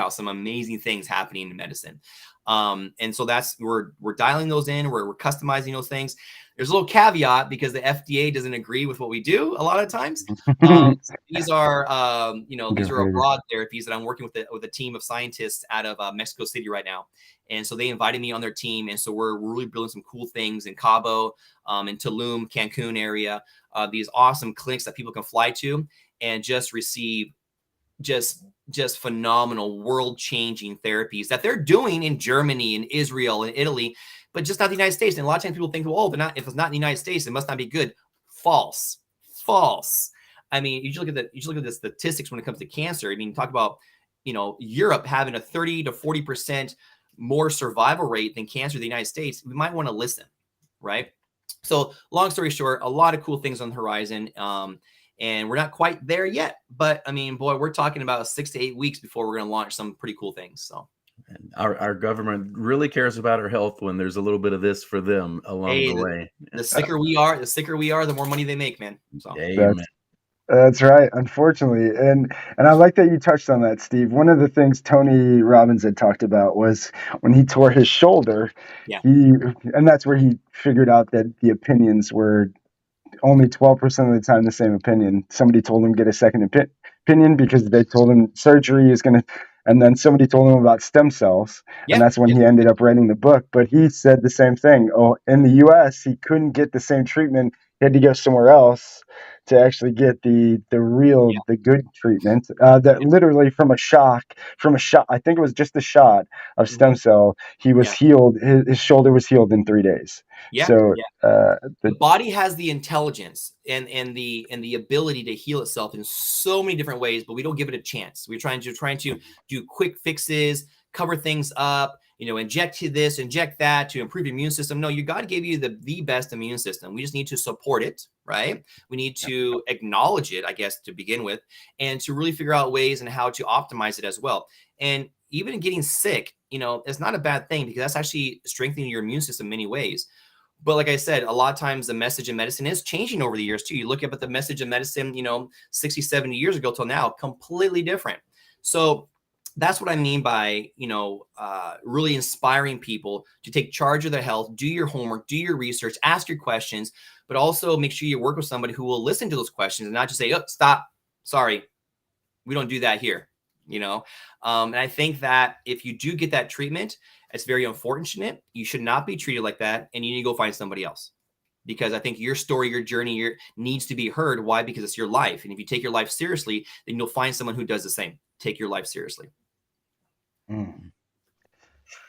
Speaker 3: some amazing things happening in medicine. And so we're dialing those in, we're customizing those things. There's a little caveat because the FDA doesn't agree with what we do a lot of times. These are abroad therapies that I'm working with a team of scientists out of Mexico City right now. And so they invited me on their team. And so we're really building some cool things in Cabo, in Tulum, Cancun area, these awesome clinics that people can fly to and just receive just phenomenal world-changing therapies that they're doing in Germany and Israel and Italy, but just not the United States. And a lot of times people think, well, if it's not in the United States, it must not be good. False. I mean, you look at the statistics when it comes to cancer. I mean, talk about, Europe having a 30 to 40% more survival rate than cancer in the United States. We might want to listen, right? So long story short, a lot of cool things on the horizon. And we're not quite there yet, but I mean, boy, we're talking about 6 to 8 weeks before we're going to launch some pretty cool things. So
Speaker 2: and our government really cares about our health when there's a little bit of this for them along the way.
Speaker 3: The sicker we are, the more money they make, man. So
Speaker 2: amen.
Speaker 1: That's right, unfortunately. And I like that you touched on that, Steve. One of the things Tony Robbins had talked about was when he tore his shoulder, and that's where he figured out that the opinions were only 12% of the time the same opinion. Somebody told him get a second opinion because they told him surgery is going to, and then somebody told him about stem cells, and that's when he ended up writing the book. But he said the same thing. Oh, in the U.S., he couldn't get the same treatment. He had to go somewhere else to actually get the good treatment. That literally from a shot, I think it was just a shot of stem cell, he was healed. His shoulder was healed in 3 days. The
Speaker 3: body has the intelligence and the ability to heal itself in so many different ways, but we don't give it a chance. We're trying to do quick fixes, cover things up, inject this, inject that to improve your immune system. No, God gave you the best immune system. We just need to support it, right? We need to acknowledge it, I guess, to begin with, and to really figure out ways and how to optimize it as well. And even in getting sick, it's not a bad thing because that's actually strengthening your immune system in many ways. But like I said, a lot of times the message in medicine is changing over the years too. You look up at the message in medicine, 60, 70 years ago till now, completely different. So that's what I mean by, really inspiring people to take charge of their health, do your homework, do your research, ask your questions, but also make sure you work with somebody who will listen to those questions and not just say, oh, stop. Sorry. We don't do that here, And I think that if you do get that treatment, it's very unfortunate. You should not be treated like that. And you need to go find somebody else. Because I think your story, your journey needs to be heard. Why? Because it's your life. And if you take your life seriously, then you'll find someone who does the same. Take your life seriously.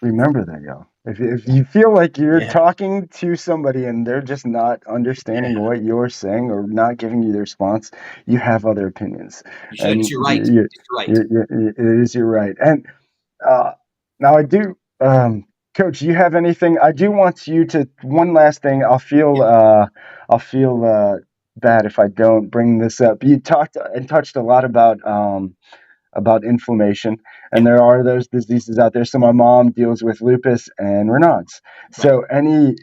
Speaker 1: Remember that, y'all. If you feel like you're talking to somebody and they're just not understanding what you're saying or not giving you the response, you have other opinions.
Speaker 3: You should. It's your right.
Speaker 1: It is your right. And now I do, Coach, you have anything? I do want you to, one last thing. I'll feel bad if I don't bring this up. You talked and touched a lot about inflammation, and there are those diseases out there. So my mom deals with lupus and Raynaud's. So any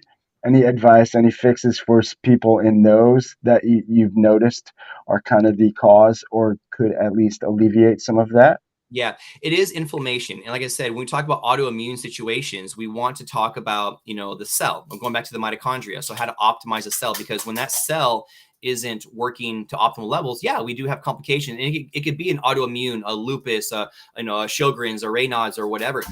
Speaker 1: advice, any fixes for people in those that you've noticed are kind of the cause or could at least alleviate some of that?
Speaker 3: Yeah, it is inflammation. And like I said, when we talk about autoimmune situations, we want to talk about, the cell. I'm going back to the mitochondria. So how to optimize a cell, because when that cell isn't working to optimal levels, yeah, we do have complications. And it could be an autoimmune, a lupus, a Sjogren's, or Raynaud's, or whatever.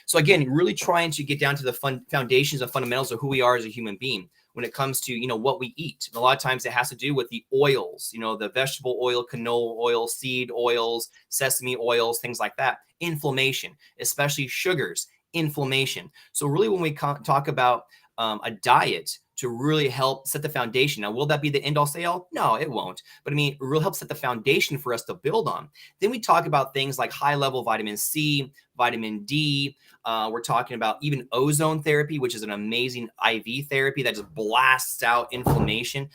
Speaker 3: So again, really trying to get down to the foundations and fundamentals of who we are as a human being when it comes to, what we eat. And a lot of times it has to do with the oils, the vegetable oil, canola oil, seed oils, sesame oils, things like that. Inflammation, especially sugars, inflammation. So really when we talk about a diet to really help set the foundation. Now, will that be the end all say all? No, it won't. But I mean, it really helps set the foundation for us to build on. Then we talk about things like high level vitamin C, vitamin D. We're talking about even ozone therapy, which is an amazing IV therapy that just blasts out inflammation.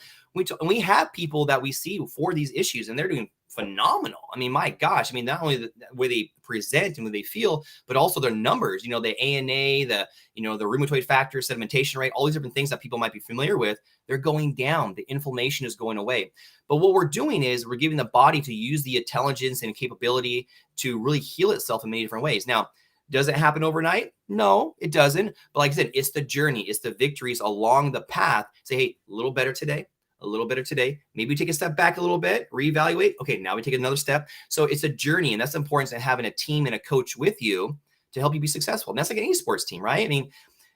Speaker 3: We have people that we see for these issues, and they're doing phenomenal. I mean, my gosh. I mean, not only the way they present and what they feel, but also their numbers, the ANA, the rheumatoid factor, sedimentation rate, all these different things that people might be familiar with, they're going down. The inflammation is going away. But what we're doing is we're giving the body to use the intelligence and capability to really heal itself in many different ways. Now, does it happen overnight? No, it doesn't. But like I said, it's the journey. It's the victories along the path. Say, hey, a little better today. A little better today. Maybe we take a step back a little bit, reevaluate. Okay, now we take another step. So it's a journey, and that's the importance of having a team and a coach with you to help you be successful. And that's like any sports team, right? I mean,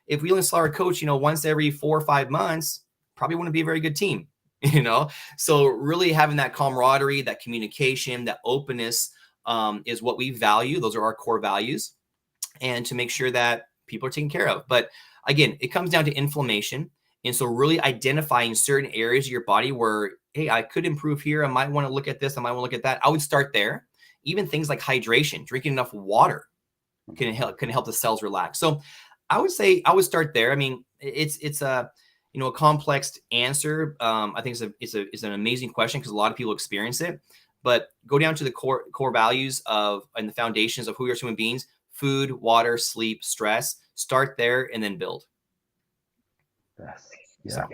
Speaker 3: if we only saw our coach, once every 4 or 5 months, probably wouldn't be a very good team, So really having that camaraderie, that communication, that openness is what we value. Those are our core values, and to make sure that people are taken care of. But again, it comes down to inflammation. And so really identifying certain areas of your body where, hey, I could improve here. I might want to look at this. I might want to look at that. I would start there. Even things like hydration, drinking enough water can help the cells relax. So I would say I would start there. I mean, it's a complex answer. I think it's an amazing question because a lot of people experience it. But go down to the core values and the foundations of who we are as human beings: food, water, sleep, stress. Start there and then build.
Speaker 1: Yes. Yeah.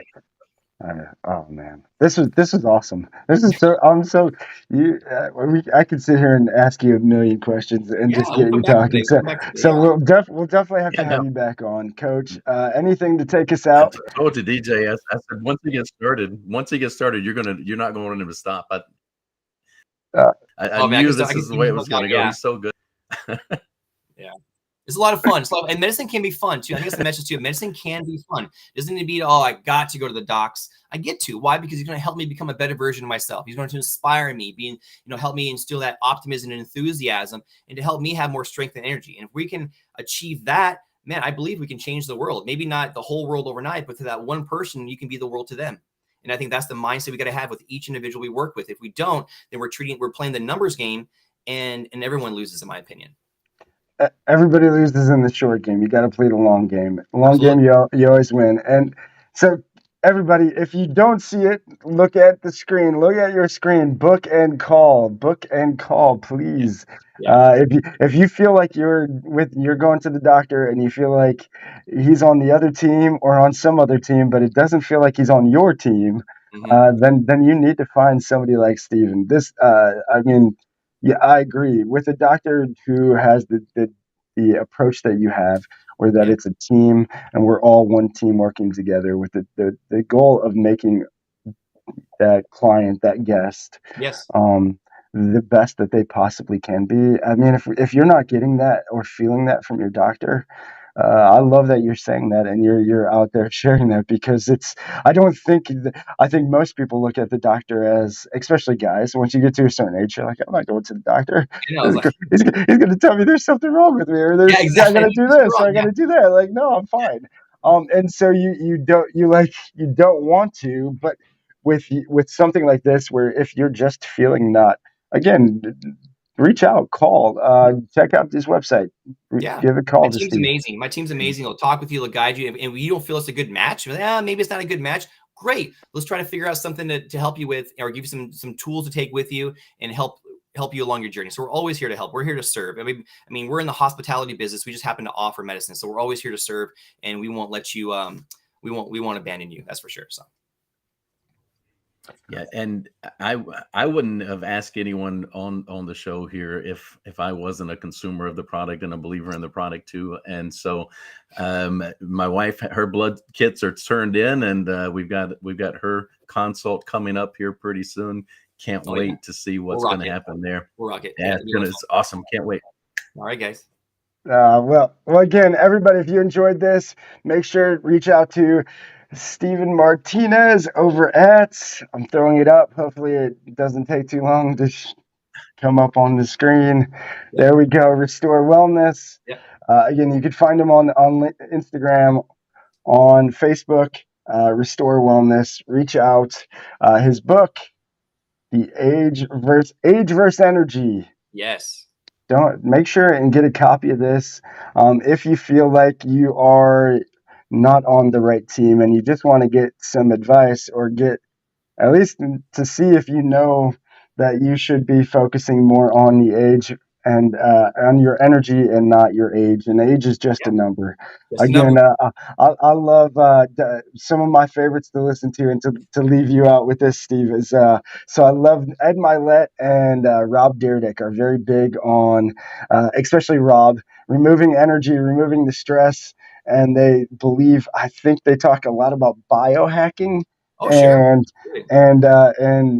Speaker 1: Oh man, this is awesome. This is I could sit here and ask you a million questions and just get you talking. So we'll definitely have to have you back on, Coach. Anything to take us out?
Speaker 2: I told you, DJ. I said once he gets started, you're not going to stop. I knew this is the way it was going to go. He's so good.
Speaker 3: Yeah. It's a lot of fun. And medicine can be fun too. I think that's the message too. Medicine can be fun. It doesn't need to be, I got to go to the docs. I get to. Why? Because he's going to help me become a better version of myself. He's going to inspire me, help me instill that optimism and enthusiasm, and to help me have more strength and energy. And if we can achieve that, man, I believe we can change the world. Maybe not the whole world overnight, but to that one person, you can be the world to them. And I think that's the mindset we got to have with each individual we work with. If we don't, then we're playing the numbers game, and everyone loses, in my opinion.
Speaker 1: Everybody loses in the short game. You got to play the long game. Long game, you always win. And so, everybody, if you don't see it, look at the screen. Look at your screen. Book and call, please.
Speaker 3: Yeah.
Speaker 1: If you feel like you're going to the doctor and you feel like he's on the other team or on some other team, but it doesn't feel like he's on your team, then you need to find somebody like Steven. Yeah, I agree with a doctor who has the approach that you have, or that it's a team and we're all one team working together with the goal of making that client, that guest, the best that they possibly can be. I mean, if you're not getting that or feeling that from your doctor, I love that you're saying that and you're out there sharing that, because I think most people look at the doctor as, especially guys, once you get to a certain age, you're like, I'm not going to the doctor. He's going to tell me there's something wrong with me, or I got to do this, or I got to do that. Like, no, I'm fine. And so you don't want to, but with something like this, where if you're just feeling not, again, reach out, call, check out this website. Give a call.
Speaker 3: My team's amazing. My team's amazing. They'll talk with you, they'll guide you. And you don't feel it's a good match, maybe it's not a good match. Great. Let's try to figure out something to help you with, or give you some tools to take with you and help you along your journey. So we're always here to help. We're here to serve. I mean, we're in the hospitality business. We just happen to offer medicine. So we're always here to serve, and we won't let you, we won't abandon you. That's for sure. So.
Speaker 2: Yeah, and I wouldn't have asked anyone on the show here if I wasn't a consumer of the product and a believer in the product too. And so, my wife, her blood kits are turned in, and we've got her consult coming up here pretty soon. Can't wait to see what's going to happen there.
Speaker 3: We'll rock it.
Speaker 2: Yeah, it's awesome. Can't wait.
Speaker 3: All right, guys.
Speaker 1: Well, again, everybody, if you enjoyed this, make sure to reach out to Steven Martinez over at, I'm throwing it up. Hopefully it doesn't take too long to come up on the screen. Yep. There we go. Restore Wellness.
Speaker 3: Yep.
Speaker 1: Again, you can find him on Instagram, on Facebook, Restore Wellness. Reach out. His book, The Age versus Energy.
Speaker 3: Yes.
Speaker 1: Don't make sure and get a copy of this. If you feel like you are not on the right team and you just want to get some advice or get at least to see if you know that you should be focusing more on the age and on your energy and not your age. And age is just a number. Again, I love some of my favorites to listen to, and to leave you out with this, Steve, is so I love Ed Milet and Rob Dyrdek are very big on, especially Rob, removing energy, removing the stress. And they believe, I think they talk a lot about biohacking and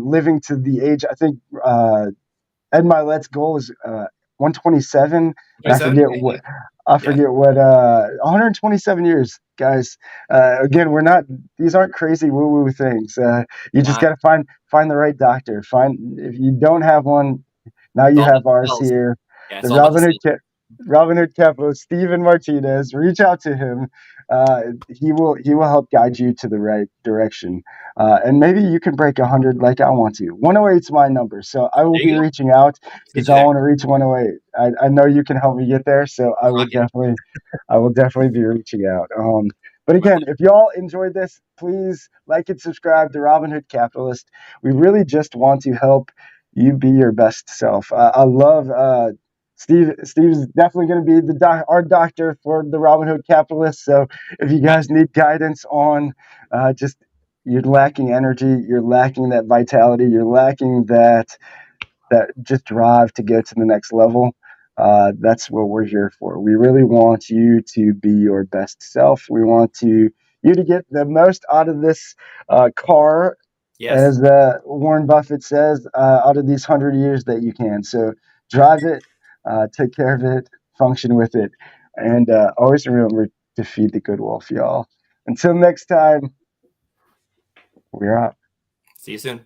Speaker 1: living to the age. I think Ed Milet's goal is 127. And I forget what 127 years, guys. Again, these aren't crazy woo-woo things. You just got to find the right doctor. If you don't have one, now you have ours here. Yeah, the Robinhood Capitalists, Steven Martinez. Reach out to him. He will help guide you to the right direction. And maybe you can break 100 like I want to. 108 is my number, so I will be reaching out because I want to reach 108. I know you can help me get there, so I will definitely be reaching out. But again, if y'all enjoyed this, please like and subscribe to Robinhood Capitalist. We really just want to help you be your best self. I love Steve is definitely going to be our doctor for the Robinhood Capitalists. So if you guys need guidance on just you're lacking energy, you're lacking that vitality, you're lacking that just drive to get to the next level, that's what we're here for. We really want you to be your best self. We want you to get the most out of this car, as Warren Buffett says, out of these 100 years that you can. So drive it. Take care of it, function with it, and always remember to feed the good wolf, y'all. Until next time, we're out.
Speaker 3: See you soon.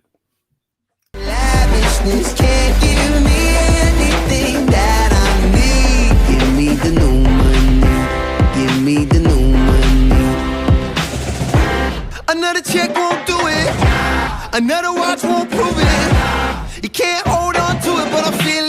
Speaker 4: Lavishness can't give me anything that I need. Give me the new money. Give me the new money. Another check won't do it. Another watch won't prove it. You can't hold on to it, but I'm feeling